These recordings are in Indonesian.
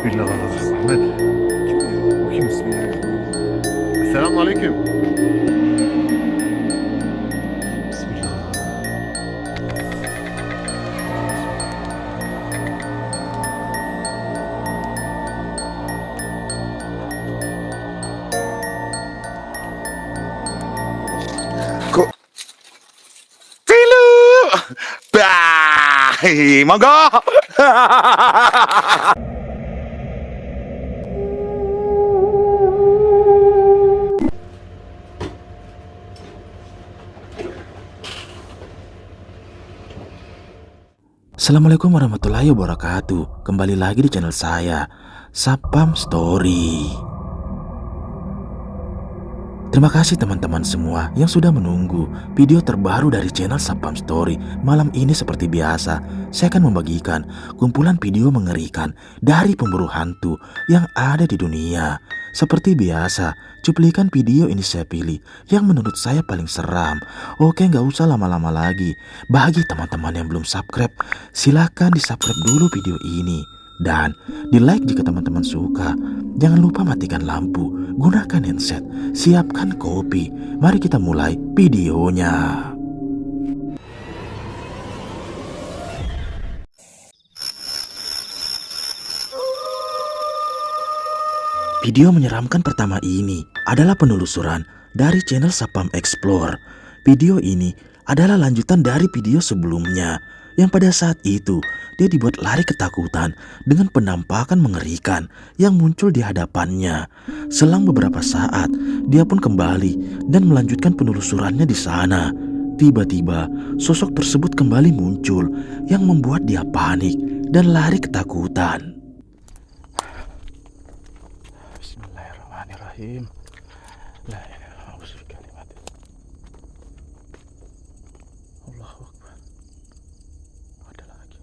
Bismillah. Ahmet. Bu kim? Selamünaleyküm. Bismillah. Kok Pilu. Bah, monggo. Assalamualaikum warahmatullahi wabarakatuh. Kembali lagi di channel saya, Sapam Story. Terima kasih teman-teman semua yang sudah menunggu video terbaru dari channel Sapam Story. Malam ini seperti biasa, saya akan membagikan kumpulan video mengerikan dari pemburu hantu yang ada di dunia. Seperti biasa, cuplikan video ini saya pilih yang menurut saya paling seram. Oke, nggak usah lama-lama lagi. Bagi teman-teman yang belum subscribe, silahkan di subscribe dulu video ini. Dan di like jika teman-teman suka. Jangan lupa matikan lampu, gunakan handset, siapkan kopi. Mari kita mulai videonya. Video menyeramkan pertama ini adalah penelusuran dari channel Sapam Explore. Video ini adalah lanjutan dari video sebelumnya yang pada saat itu dia dibuat lari ketakutan dengan penampakan mengerikan yang muncul di hadapannya. Selang beberapa saat, dia pun kembali dan melanjutkan penelusurannya di sana. Tiba-tiba, sosok tersebut kembali muncul yang membuat dia panik dan lari ketakutan. Bismillahirrahmanirrahim. La ilaha illallah. Allahu Akbar. Ada lagi.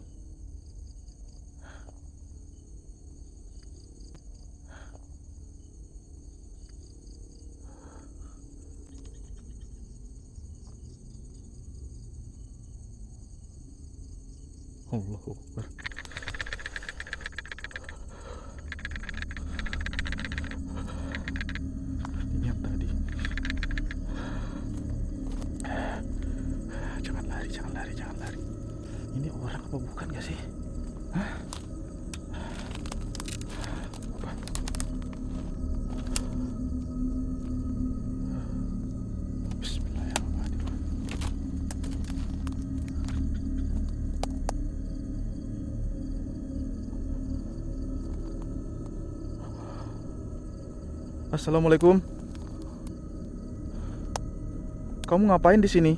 Allahu Akbar. Ini yang tadi. Jangan lari, jangan lari, jangan lari. Ini orang apa bukan gak sih? Hah? Apa? Bismillahirrahmanirrahim. Assalamualaikum. Kamu ngapain di sini?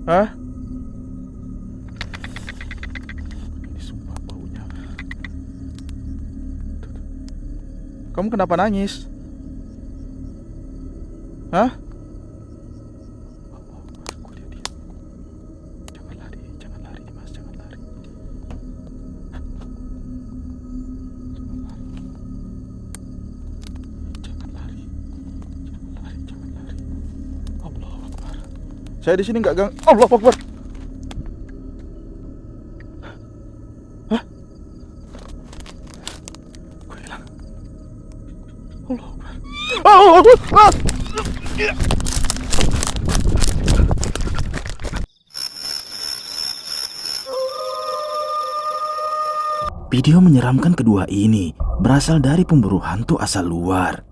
Hah? Ini sumpah baunya. Tuh, tuh. Kamu kenapa nangis? Hah? Aku lihat dia. Jangan lari Mas, jangan lari. Jangan lari. Jangan lari. Allahu Akbar. Saya di sini nggak gang. Allahu Akbar. Hah? Gue hilang. Allahu Akbar. Allahu Akbar. Video menyeramkan kedua ini berasal dari pemburu hantu asal luar.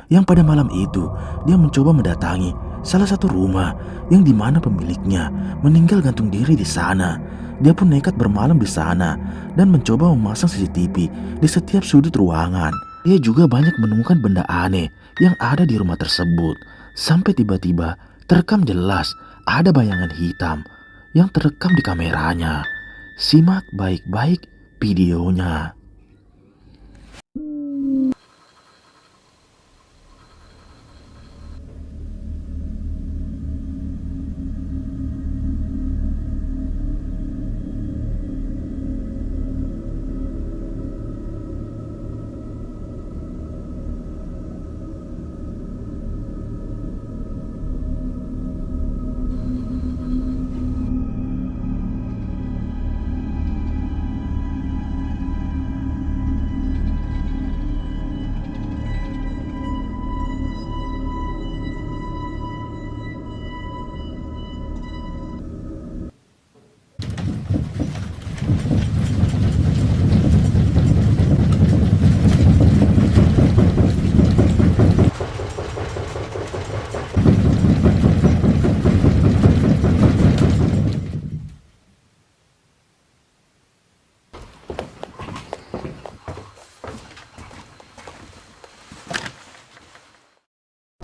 Yang pada malam itu dia mencoba mendatangi salah satu rumah yang dimana pemiliknya meninggal gantung diri di sana. Dia pun nekat bermalam di sana dan mencoba memasang CCTV di setiap sudut ruangan. Dia juga banyak menemukan benda aneh yang ada di rumah tersebut. Sampai tiba-tiba terekam jelas ada bayangan hitam yang terekam di kameranya. Simak baik-baik videonya.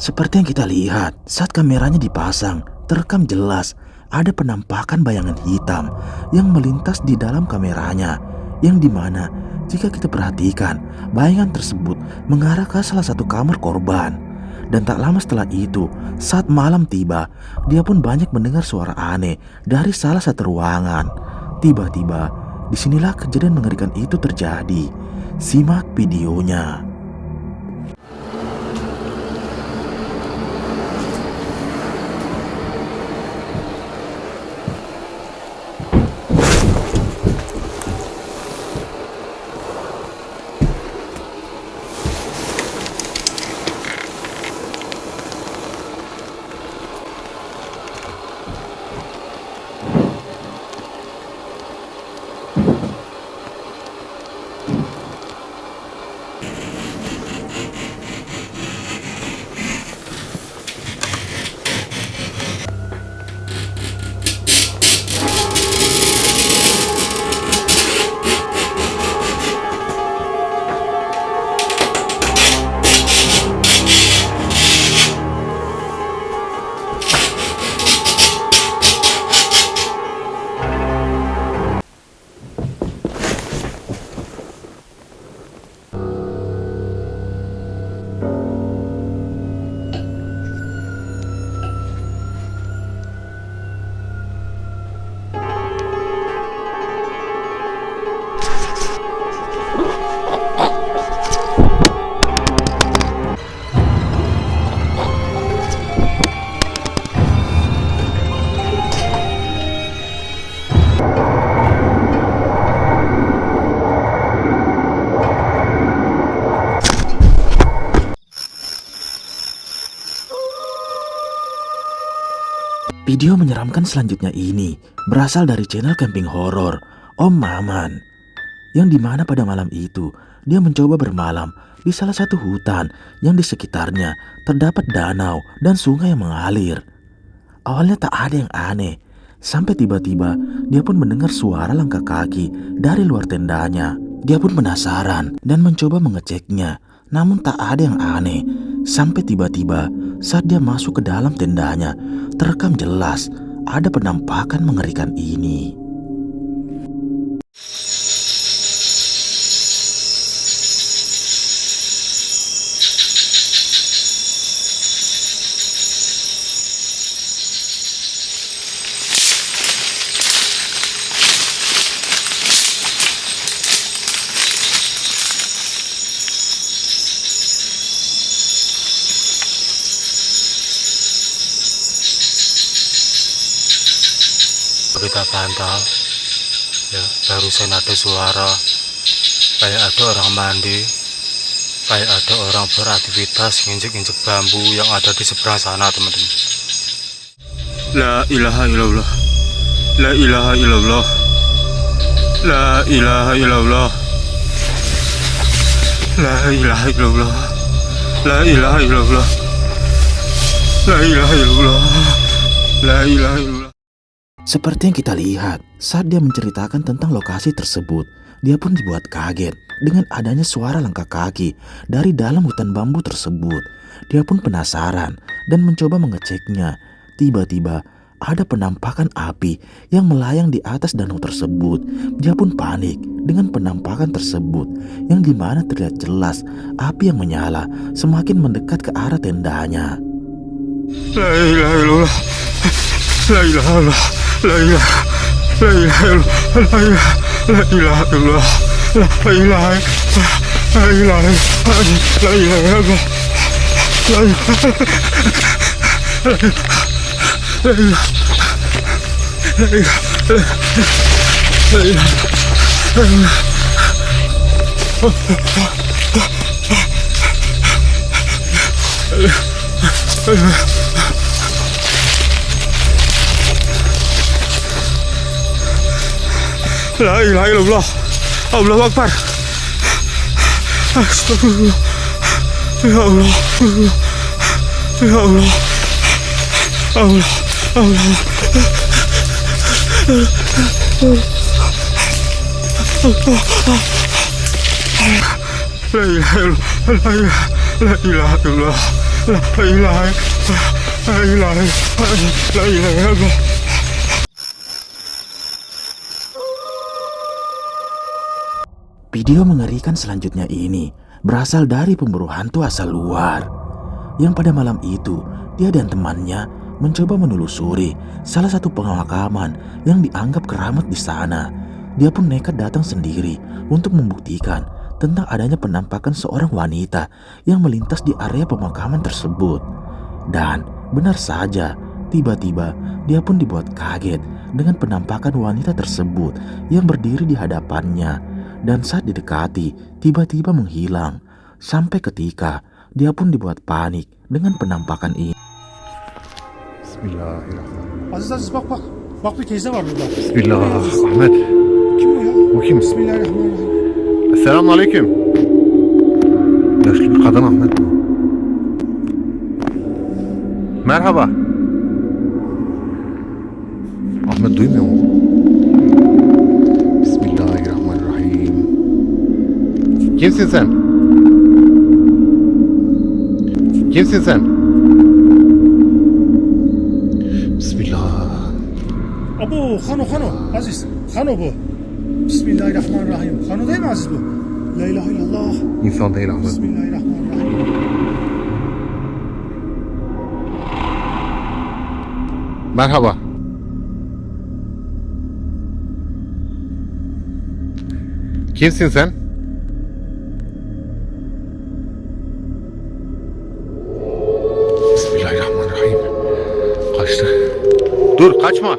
Seperti yang kita lihat, saat kameranya dipasang, terekam jelas ada penampakan bayangan hitam yang melintas di dalam kameranya, yang dimana jika kita perhatikan, bayangan tersebut mengarah ke salah satu kamar korban. Dan tak lama setelah itu, saat malam tiba, dia pun banyak mendengar suara aneh dari salah satu ruangan. Tiba-tiba, disinilah kejadian mengerikan itu terjadi. Simak videonya. Video menyeramkan selanjutnya ini berasal dari channel camping horor Om Maman, yang dimana pada malam itu dia mencoba bermalam di salah satu hutan yang di sekitarnya terdapat danau dan sungai yang mengalir. Awalnya tak ada yang aneh, sampai tiba-tiba dia pun mendengar suara langkah kaki dari luar tendanya. Dia pun penasaran dan mencoba mengeceknya, namun tak ada yang aneh. Sampai tiba-tiba saat dia masuk ke dalam tendanya, terekam jelas ada penampakan mengerikan ini. Kita pantau ya, barusan ada suara kayak ada orang mandi, kayak ada orang beraktivitas nginjek-injek bambu yang ada di seberang sana, teman-teman. La ilaha illallah, la ilaha illallah, la ilaha illallah, la ilaha illallah, la ilaha illallah, la ilaha illallah, la ilaha illallah. Seperti yang kita lihat, saat dia menceritakan tentang lokasi tersebut, dia pun dibuat kaget dengan adanya suara langkah kaki dari dalam hutan bambu tersebut. Dia pun penasaran dan mencoba mengeceknya. Tiba-tiba ada penampakan api yang melayang di atas danau tersebut. Dia pun panik dengan penampakan tersebut, yang dimana terlihat jelas api yang menyala semakin mendekat ke arah tendanya. La ilaha illallah, la ilaha illallah, la ilaha, la ilaha illallah, la ilaha illallah, la ilaha, la ilaha, la ilaha illallah, la ilaha, la ilaha, la ilaha, la ilaha, la ilaha. La ilaha illallah, Allahu Akbar. Astagfirullah. Ya Allah, ya Allah, Allah, Allah. La ilaha illallah, la ilaha illallah, La ilaha La ilaha La ilaha illallah. Video mengerikan selanjutnya ini berasal dari pemburu hantu asal luar. Yang pada malam itu, dia dan temannya mencoba menelusuri salah satu pemakaman yang dianggap keramat di sana. Dia pun nekat datang sendiri untuk membuktikan tentang adanya penampakan seorang wanita yang melintas di area pemakaman tersebut. Dan benar saja, tiba-tiba dia pun dibuat kaget dengan penampakan wanita tersebut yang berdiri di hadapannya. Dan saat didekati, tiba-tiba menghilang. Sampai ketika dia pun dibuat panik dengan penampakan ini. Bismillahirrahmanirrahim. Aziz Aziz bak bak. Bak bir teyze var burada. Bismillah. Ahmet. Kim o ya? Bu kim? Bismillahirrahmanirrahim. Esselamu aleyküm. Yaşlı bir kadın Ahmet. Merhaba. Ahmet duymuyor mu? Bismillahirrahmanirrahim. Kimsin sen? Kimsin sen? Bismillah. Abo Hano Aziz. Hano bu. Bismillahirrahmanirrahim. Hano değil mi Aziz bu? La ilahe illallah. İnsan değil Ahmet. Bismillahirrahmanirrahim. Merhaba. Kimsin sen? Bismillahirrahmanirrahim. Kaçtı. Dur kaçma.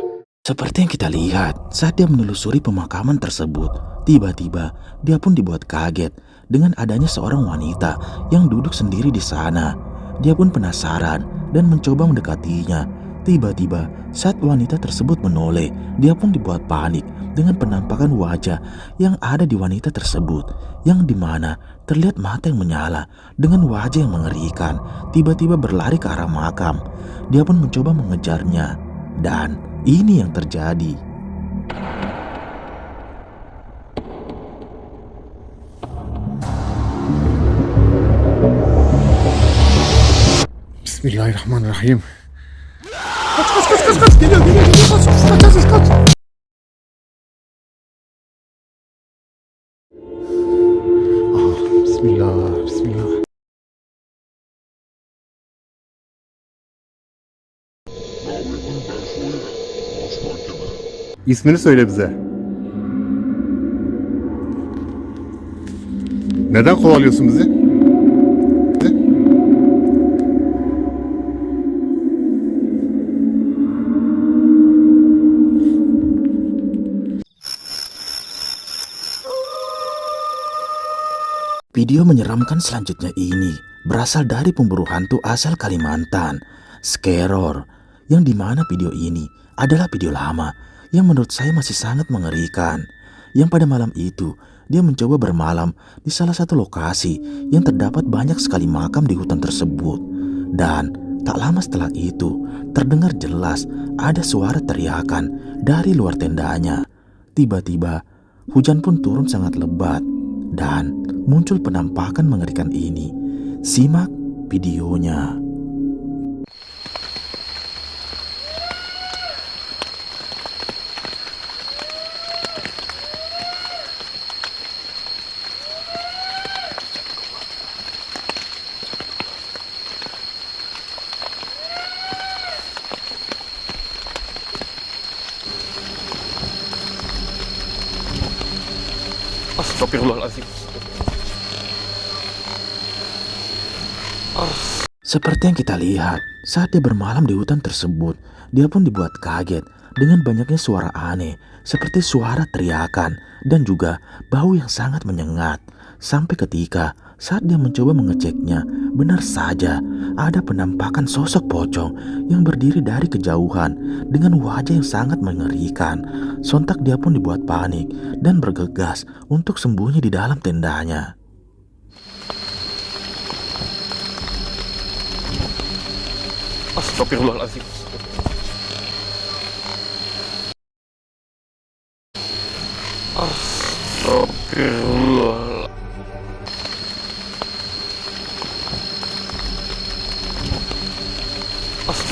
Seperti yang kita lihat saat dia menelusuri pemakaman tersebut, tiba-tiba dia pun dibuat kaget dengan adanya seorang wanita yang duduk sendiri di sana. Dia pun penasaran dan mencoba mendekatinya. Tiba-tiba saat wanita tersebut menoleh, dia pun dibuat panik dengan penampakan wajah yang ada di wanita tersebut, yang dimana terlihat mata yang menyala dengan wajah yang mengerikan, tiba-tiba berlari ke arah makam. Dia pun mencoba mengejarnya, dan ini yang terjadi. Bismillahirrahmanirrahim. Kaç. Geliyor. Kaç Aziz kaç. Bismillah. İsmini söyle bize. Neden kovalıyorsun bizi? Video menyeramkan selanjutnya ini berasal dari pemburu hantu asal Kalimantan, Skeror, yang dimana video ini adalah video lama yang menurut saya masih sangat mengerikan. Yang pada malam itu dia mencoba bermalam di salah satu lokasi yang terdapat banyak sekali makam di hutan tersebut. Dan tak lama setelah itu terdengar jelas ada suara teriakan dari luar tendanya. Tiba-tiba hujan pun turun sangat lebat dan muncul penampakan mengerikan ini. Simak videonya. Astagfirullahaladzim. Seperti yang kita lihat, saat dia bermalam di hutan tersebut, dia pun dibuat kaget dengan banyaknya suara aneh, seperti suara teriakan dan juga bau yang sangat menyengat. Sampai ketika saat dia mencoba mengeceknya, benar saja ada penampakan sosok pocong yang berdiri dari kejauhan dengan wajah yang sangat mengerikan. Sontak dia pun dibuat panik dan bergegas untuk sembunyi di dalam tendanya. Astagfirullahaladzim. Astagfirullah.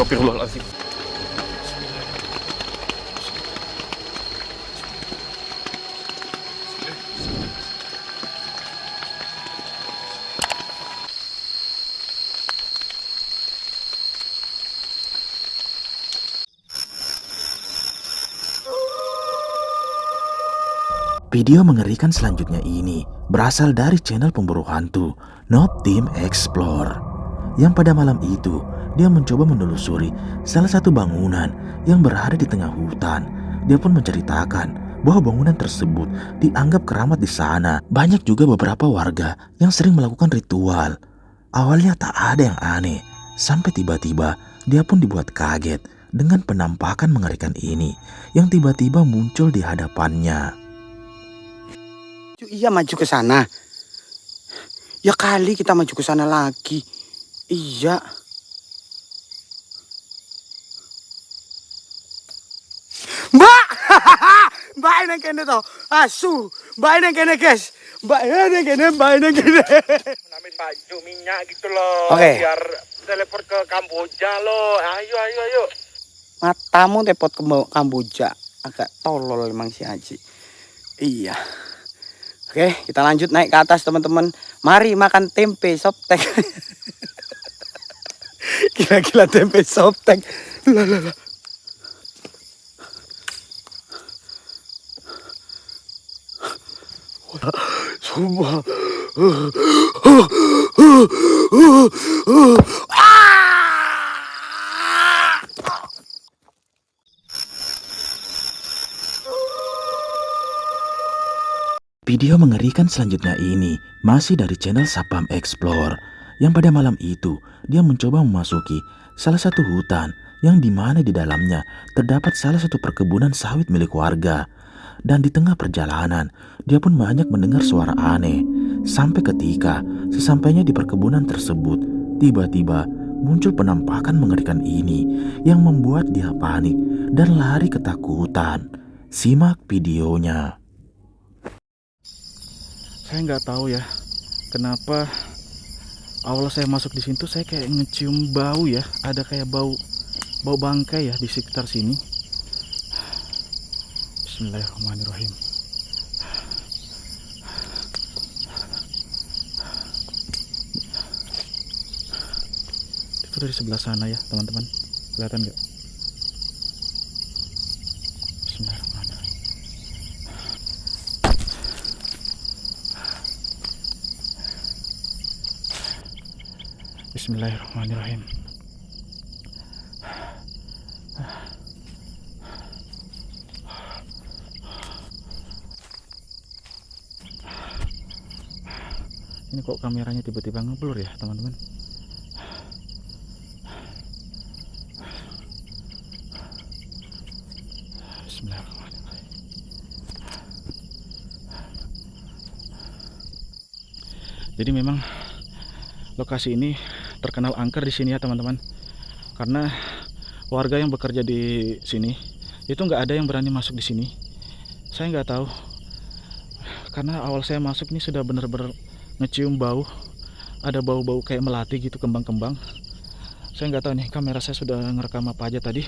Astagfirullahaladzim. Video mengerikan selanjutnya ini berasal dari channel pemburu hantu Noob Team Explore, yang pada malam itu dia mencoba menelusuri salah satu bangunan yang berada di tengah hutan. Dia pun menceritakan bahwa bangunan tersebut dianggap keramat di sana. Banyak juga beberapa warga yang sering melakukan ritual. Awalnya tak ada yang aneh, sampai tiba-tiba dia pun dibuat kaget dengan penampakan mengerikan ini yang tiba-tiba muncul di hadapannya. Iya maju ke sana. Ya kali kita maju ke sana lagi. Iya. Mbak! Mbak ini kene toh. Asu. Mbak ini kene guys. Mbak ini kene. Namin baju minyak gitu loh. Oke. Biar teleport ke Kamboja loh. Ayo. Matamu tepot ke Kamboja. Agak tolol emang si Aji. Iya. Oke, kita lanjut naik ke atas teman-teman. Mari makan tempe soptek. Gila-gila tempe soptek. Lah. Sumpah. Video mengerikan selanjutnya ini masih dari channel Sapam Explore, yang pada malam itu dia mencoba memasuki salah satu hutan yang dimana di dalamnya terdapat salah satu perkebunan sawit milik warga. Dan di tengah perjalanan dia pun banyak mendengar suara aneh, sampai ketika sesampainya di perkebunan tersebut tiba-tiba muncul penampakan mengerikan ini yang membuat dia panik dan lari ketakutan. Simak videonya. Saya nggak tahu ya kenapa awal saya masuk di sini tuh saya kayak ngecium bau ya, ada kayak bau bangkai ya di sekitar sini. Bismillahirrahmanirrahim. Itu dari sebelah sana ya teman-teman, kelihatan nggak? Bismillahirrahmanirrahim. Bismillahirrahmanirrahim. Ini kok kameranya tiba-tiba ngeblur ya teman-teman. Bismillahirrahmanirrahim. Jadi memang lokasi ini terkenal angker di sini ya teman-teman, karena warga yang bekerja di sini itu nggak ada yang berani masuk di sini. Saya nggak tahu, karena awal saya masuk ini sudah benar-benar ngecium bau, ada bau-bau kayak melati gitu, kembang-kembang. Saya nggak tahu nih kamera saya sudah ngerekam apa aja tadi.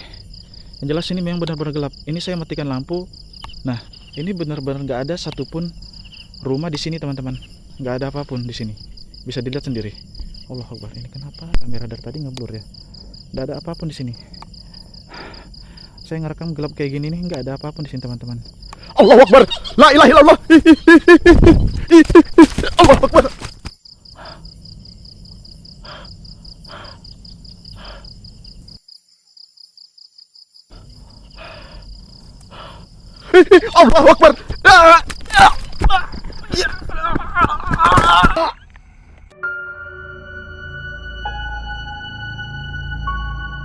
Yang jelas ini memang benar-benar gelap. Ini saya matikan lampu. Nah ini benar-benar nggak ada satupun rumah di sini teman-teman, nggak ada apapun di sini. Bisa dilihat sendiri. Allah Akbar, ini kenapa kamera dari tadi ngeblur ya? Nggak ada apapun di sini. Saya ngerekam gelap kayak gini nih, nggak ada apapun di sini teman-teman. Allah Akbar, la ilaha illallah. Allah Akbar. Allah Akbar.